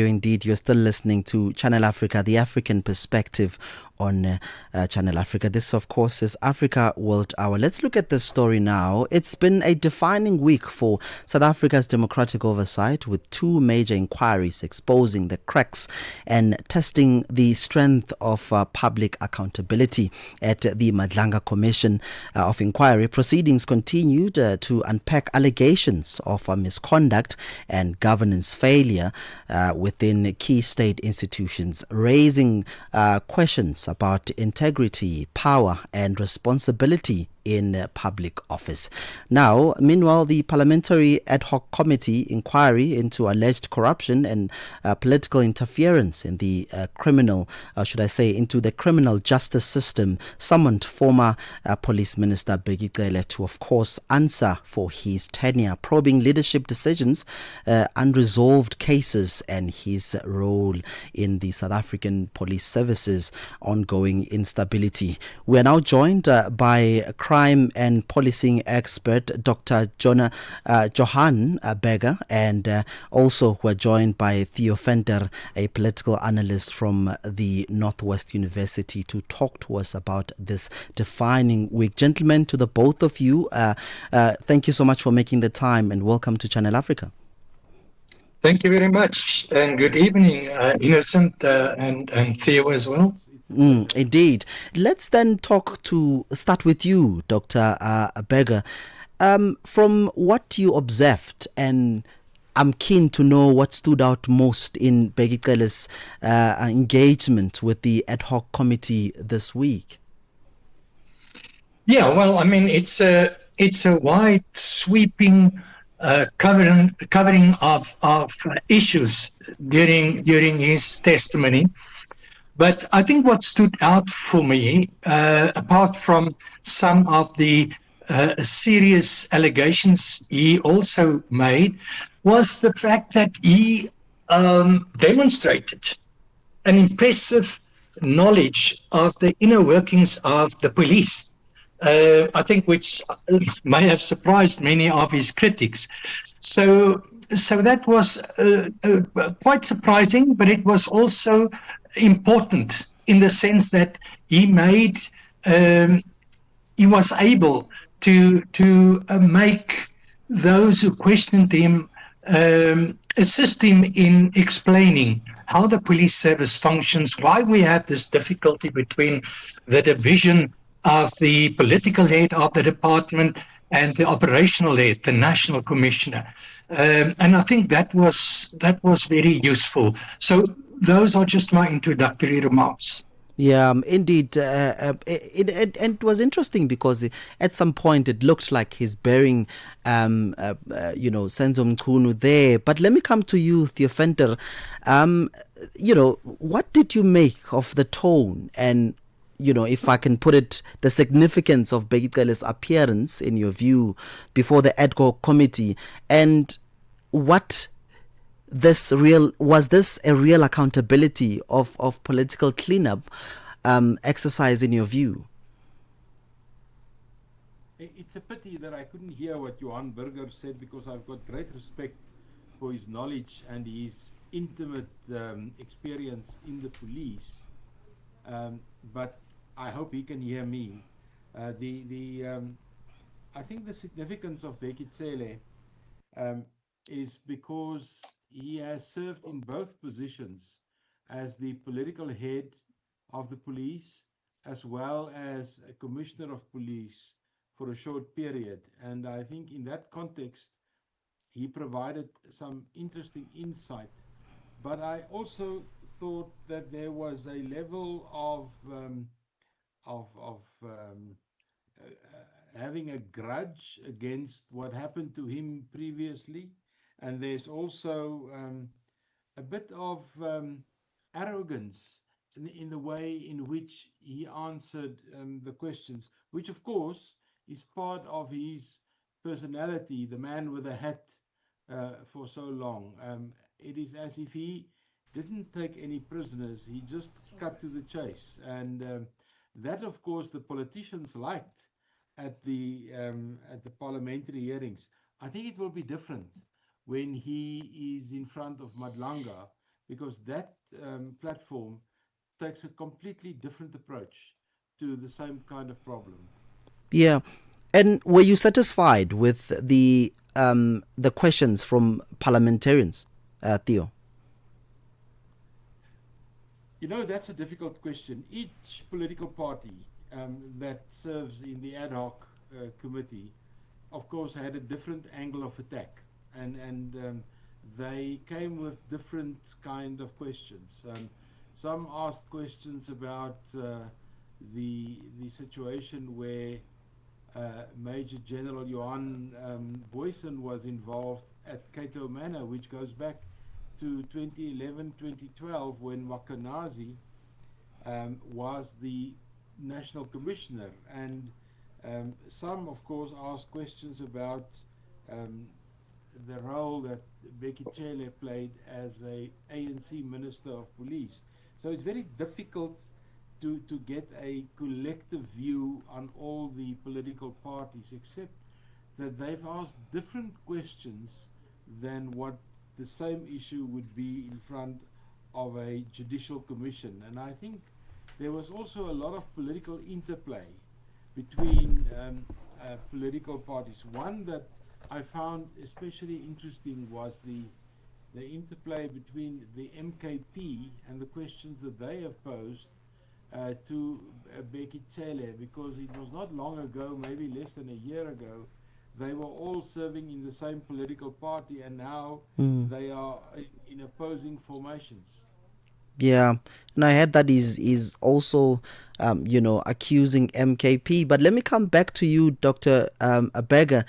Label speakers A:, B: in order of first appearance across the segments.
A: Indeed, you're still listening to Channel Africa, the African perspective on Channel Africa. This, of course, is Africa World Hour. Let's look at this story now. It's been a defining week for South Africa's democratic oversight, with two major inquiries exposing the cracks and testing the strength of public accountability. At the Madlanga Commission of Inquiry, proceedings continued to unpack allegations of misconduct and governance failure within key state institutions, raising questions about integrity, power, and responsibility in public office. Now, meanwhile, the Parliamentary Ad Hoc Committee inquiry into alleged corruption and political interference in the into the criminal justice system, summoned former Police Minister Bheki Cele to, of course, answer for his tenure, probing leadership decisions, unresolved cases, and his role in the South African Police Service's ongoing instability. We are now joined by crime and policing expert Dr. Johan Berger, and also we're joined by Theo Venter, a political analyst from the Northwest University, to talk to us about this defining week. Gentlemen, to the both of you, thank you so much for making the time, and welcome to Channel Africa.
B: Thank you very much, and good evening, Innocent and Theo as well.
A: Indeed. Let's then start with you, Dr. Berger. From what you observed, and I'm keen to know what stood out most in Bheki Cele's engagement with the ad hoc committee this week.
B: Yeah, well, I mean, it's a wide sweeping covering of issues during his testimony. But I think what stood out for me, apart from some of the serious allegations he also made, was the fact that he demonstrated an impressive knowledge of the inner workings of the police. I think which may have surprised many of his critics. So that was quite surprising, but it was also important in the sense that he was able to make those who questioned him assist him in explaining how the police service functions, why we have this difficulty between the division of the political head of the department and the operational head, the national commissioner. And I think that was very useful. So those are just my introductory remarks.
A: Yeah, indeed. It was interesting because at some point it looked like he's bearing, Senzo Mchunu there. But let me come to you, Theo Venter. What did you make of the tone and, if I can put it, the significance of Bheki Cele's appearance, in your view, before the ad hoc committee, and was this a real accountability of political cleanup exercise, in your view?
C: It's a pity that I couldn't hear what Johan Berger said, because I've got great respect for his knowledge and his intimate experience in the police. But I hope he can hear me. I think the significance of Bheki Cele is because he has served in both positions as the political head of the police as well as a commissioner of police for a short period. And I think in that context, he provided some interesting insight. But I also thought that there was a level of having a grudge against what happened to him previously. And there's also a bit of arrogance in the way in which he answered the questions, which of course is part of his personality, the man with a hat for so long. It is as if he didn't take any prisoners, he just cut to the chase. And that, of course, the politicians liked at the parliamentary hearings. I think it will be different when he is in front of Madlanga, because that platform takes a completely different approach to the same kind of problem.
A: Yeah. And were you satisfied with the questions from parliamentarians, Theo?
C: You know, that's a difficult question. Each political party that serves in the ad hoc committee, of course, had a different angle of attack, and they came with different kind of questions. Some asked questions about the situation where Major General Johan Boysen was involved at Cato Manor, which goes back to 2011, 2012, when Wakanazi was the National Commissioner. And some, of course, asked questions about the role that Becky Cele played as a ANC Minister of Police. So it's very difficult to get a collective view on all the political parties, except that they've asked different questions than what the same issue would be in front of a judicial commission. And I think there was also a lot of political interplay between political parties. One that I found especially interesting was the interplay between the MKP and the questions that they have posed to Becky Cele, because it was not long ago, maybe less than a year ago, they were all serving in the same political party, and now they are in opposing formations.
A: Yeah, and I heard that is also, accusing MKP. But let me come back to you, Dr. Berger.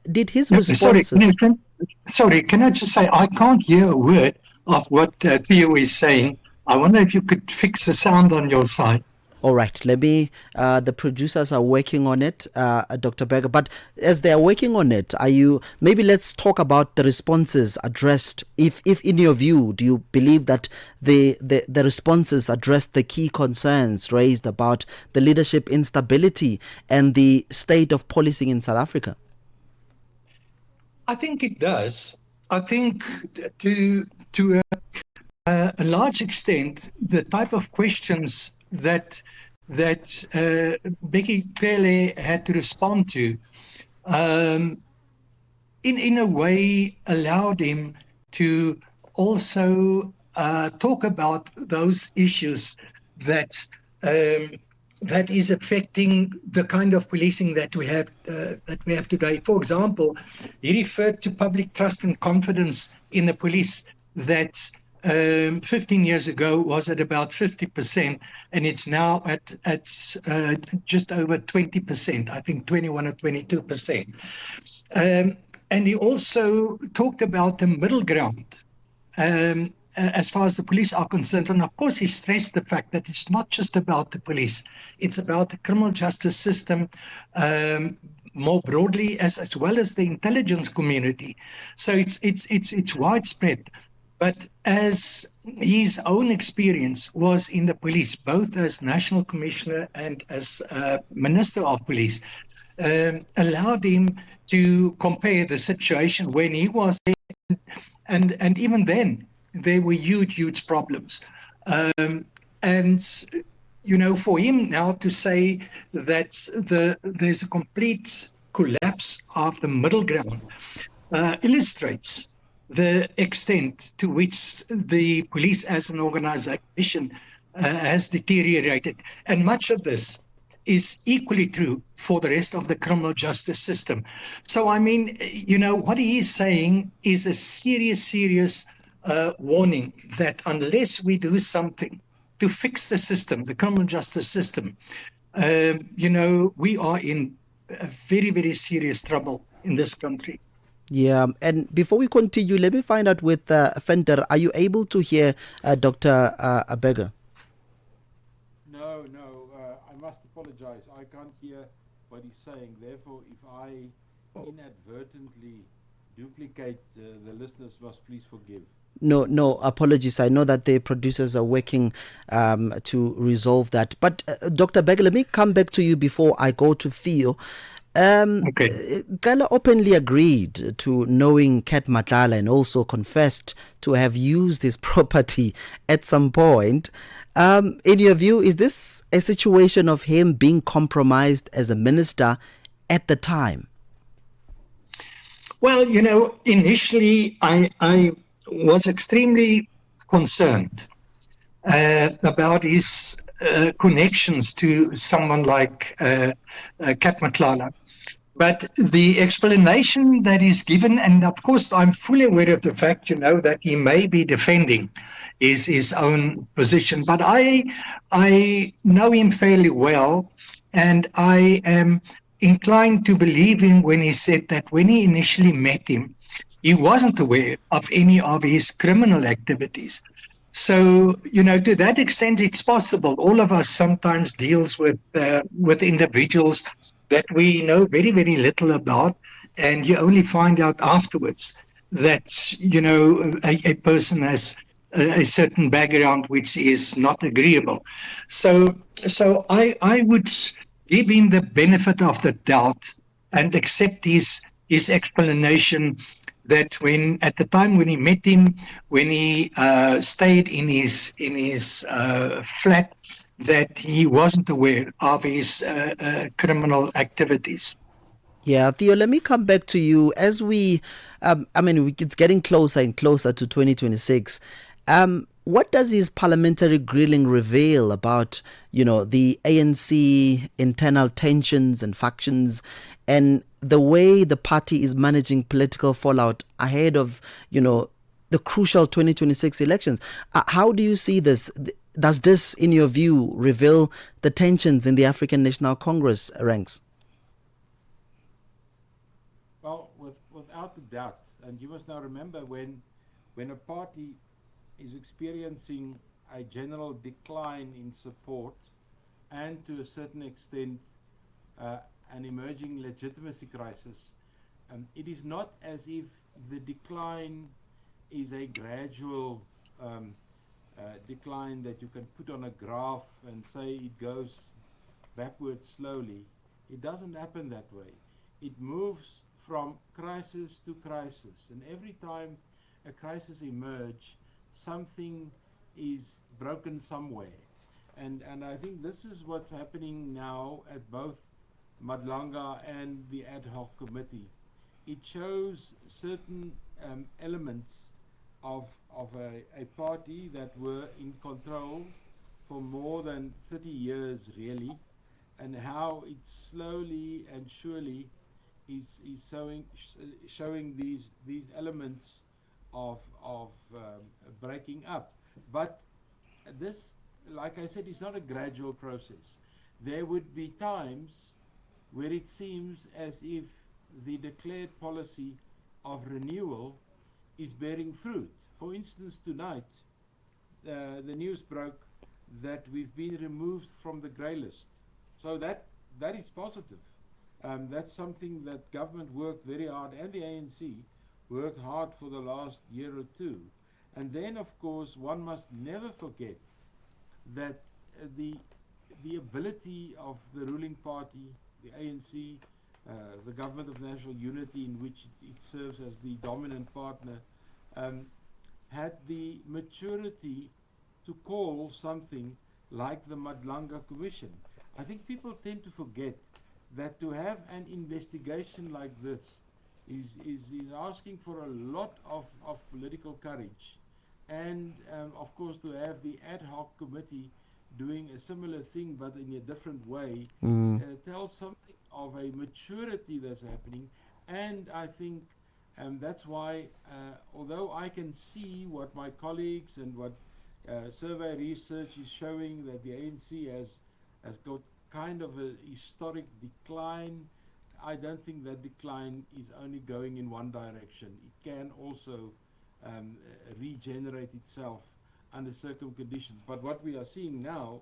A: Did his responses...
B: Sorry, can I just say, I can't hear a word of what Theo is saying. I wonder if you could fix the sound on your side.
A: All right, let me, the producers are working on it, Dr. Berger. But as they are working on it, maybe let's talk about the responses addressed. If in your view, do you believe that the responses addressed the key concerns raised about the leadership instability and the state of policing in South Africa?
B: I think it does. I think to a large extent, the type of questions that Becky Cele had to respond to, in a way, allowed him to also talk about those issues that is affecting the kind of policing that we have today. For example, he referred to public trust and confidence in the police that 15 years ago was at about 50%, and it's now at just over 20%, I think 21 or 22%. And he also talked about the middle ground as far as the police are concerned. And of course, he stressed the fact that it's not just about the police, it's about the criminal justice system more broadly, as well as the intelligence community. So it's widespread. But as his own experience was in the police, both as National Commissioner and as Minister of Police, allowed him to compare the situation when he was there, and even then there were huge problems. And for him now to say that there's a complete collapse of the middle ground illustrates the extent to which the police as an organization has deteriorated. And much of this is equally true for the rest of the criminal justice system. So, I mean, what he is saying is a serious warning that unless we do something to fix the system, the criminal justice system, we are in very serious trouble in this country.
A: Yeah, and before we continue, let me find out with Fender. Are you able to hear Dr. Berger?
C: No, I must apologize. I can't hear what he's saying. Therefore, if I inadvertently duplicate the listeners, must please forgive.
A: No, apologies. I know that the producers are working to resolve that. But Dr. Berger, let me come back to you before I go to Theo.
B: Okay.
A: Gala openly agreed to knowing Kat Matlala and also confessed to have used his property at some point. In your view, is this a situation of him being compromised as a minister at the time?
B: Well, initially I was extremely concerned about his connections to someone like Kat Matlala. But the explanation that is given, and of course I'm fully aware of the fact, that he may be defending his own position, but I know him fairly well, and I am inclined to believe him when he said that when he initially met him, he wasn't aware of any of his criminal activities. So, to that extent, it's possible. All of us sometimes deals with individuals that we know very, very little about, and you only find out afterwards that a person has a certain background which is not agreeable. So I would give him the benefit of the doubt and accept his explanation that when at the time when he met him, when he stayed in his flat, that he wasn't aware of his criminal activities.
A: Yeah, Theo, let me come back to you as it's getting closer and closer to 2026. What does his parliamentary grilling reveal about, the ANC internal tensions and factions and the way the party is managing political fallout ahead of, the crucial 2026 elections? How do you see this? Does this, in your view, reveal the tensions in the African National Congress ranks?
C: Well, without a doubt, and you must now remember when a party is experiencing a general decline in support and to a certain extent uh, an emerging legitimacy crisis, it is not as if the decline is a gradual um, decline that you can put on a graph and say it goes backwards slowly. It doesn't happen that way. It moves from crisis to crisis, and every time a crisis emerges, something is broken somewhere. And I think this is what's happening now at both Madlanga and the ad hoc committee. It shows certain elements of a party that were in control for more than 30 years, really, and how it slowly and surely is showing these elements of breaking up. But this, like I said, is not a gradual process. There would be times where it seems as if the declared policy of renewal is bearing fruit. For instance, tonight, the news broke that we've been removed from the grey list. So that is positive. That's something that government worked very hard, and the ANC worked hard for the last year or two. And then, of course, one must never forget that the ability of the ruling party, the ANC, the Government of National Unity, in which it serves as the dominant partner, um, had the maturity to call something like the Madlanga Commission. I think people tend to forget that to have an investigation like this is asking for a lot of political courage. And of course, to have the ad hoc committee doing a similar thing but in a different way tells something of a maturity that's happening. And I think that's why, although I can see what my colleagues and what survey research is showing that the ANC has got kind of a historic decline, I don't think that decline is only going in one direction. It can also regenerate itself under certain conditions. But what we are seeing now,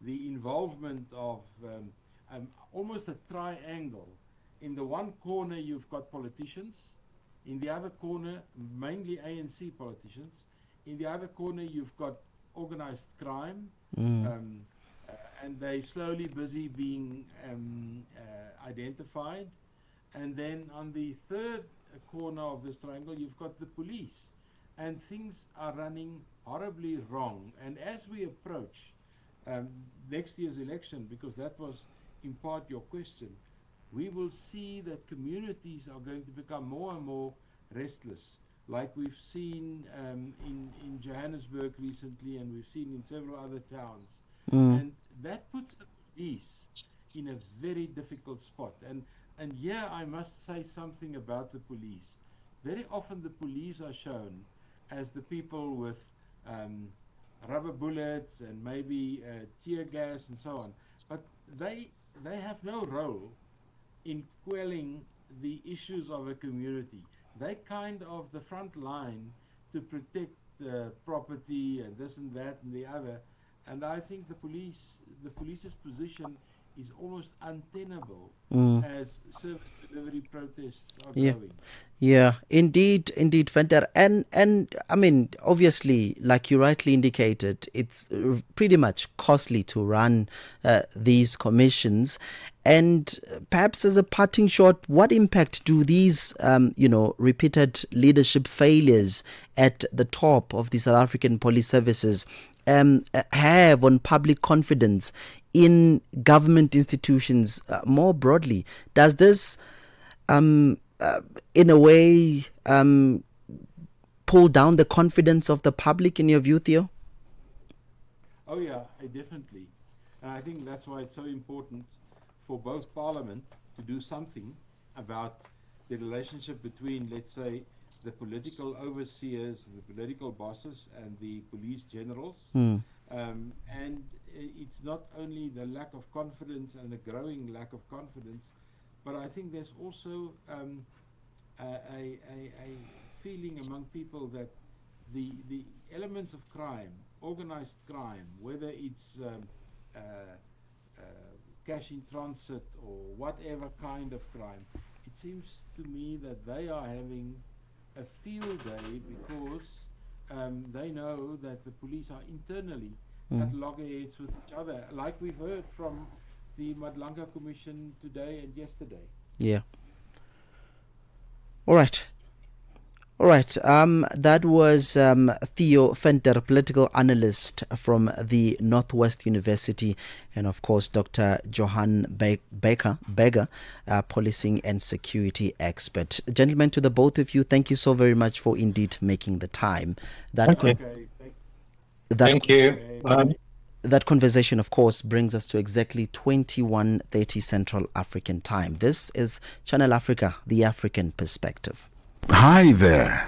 C: the involvement of almost a triangle. In the one corner you've got politicians, in the other corner mainly ANC politicians, in the other corner you've got organized crime, and they slowly busy being identified. And then on the third corner of this triangle, you've got the police, and things are running horribly wrong. And as we approach next year's election, because that was in part your question, we will see that communities are going to become more and more restless, like we've seen in Johannesburg recently, and we've seen in several other towns. And that puts the police in a very difficult spot. And here I must say something about the police. Very often the police are shown as the people with rubber bullets and maybe tear gas and so on. But they have no role in quelling the issues of a community. They kind of the front line to protect property and this and that and the other. And I think the police's position is almost untenable as service delivery protests are going.
A: Yeah, indeed, Venter. And I mean, obviously, like you rightly indicated, it's pretty much costly to run these commissions. And perhaps as a parting shot, what impact do these, repeated leadership failures at the top of the South African police services have on public confidence in government institutions more broadly? Does this, in a way, pull down the confidence of the public, in your view, Theo?
C: Oh yeah, definitely. And I think that's why it's so important for both Parliament to do something about the relationship between, let's say, the political overseers, the political bosses, and the police generals. And it's not only the lack of confidence and the growing lack of confidence, but I think there's also a feeling among people that the elements of crime, organized crime, whether it's cash in transit or whatever kind of crime, it seems to me that they are having a field day because they know that the police are internally at loggerheads with each other, like we've heard from the Madlanga Commission today and yesterday.
A: Yeah. All right. That was Theo Venter, political analyst from the Northwest University, and of course Dr. Johan Beggar, policing and security expert. Gentlemen, to the both of you, thank you so very much for indeed making the time.
B: Thank you.
A: That conversation, of course, brings us to exactly 21:30 Central African Time. This is Channel Africa, the African Perspective.
D: Hi there.